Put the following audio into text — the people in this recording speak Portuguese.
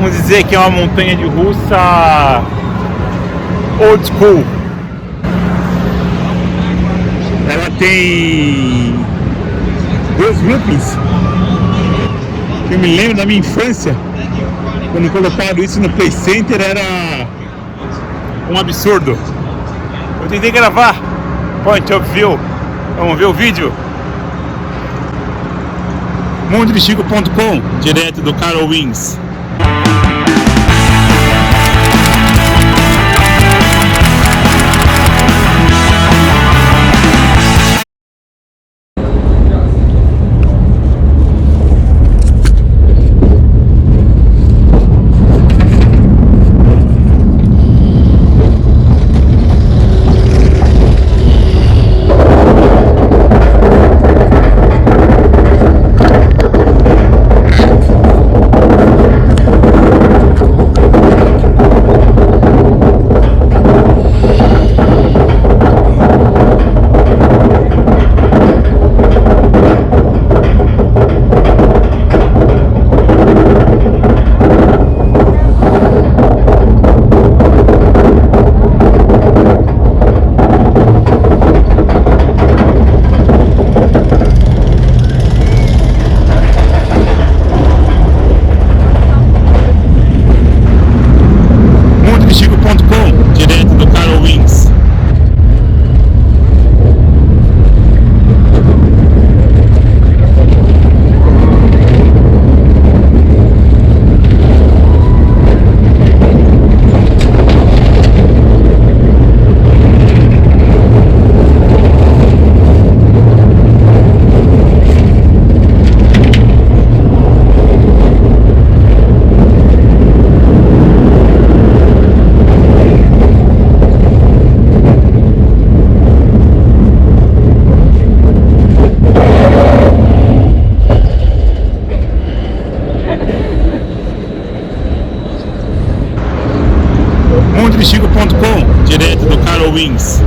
Vamos dizer que é uma montanha de russa old school. Ela tem 2 loopings. Eu me lembro da minha infância, quando colocaram isso no Play Center, era um absurdo. Eu tentei gravar point of view. Vamos ver o vídeo. mundodestigo.com, direto do Carowinds. Direto do Carowinds. mundodestigo.com, direto do Carowinds.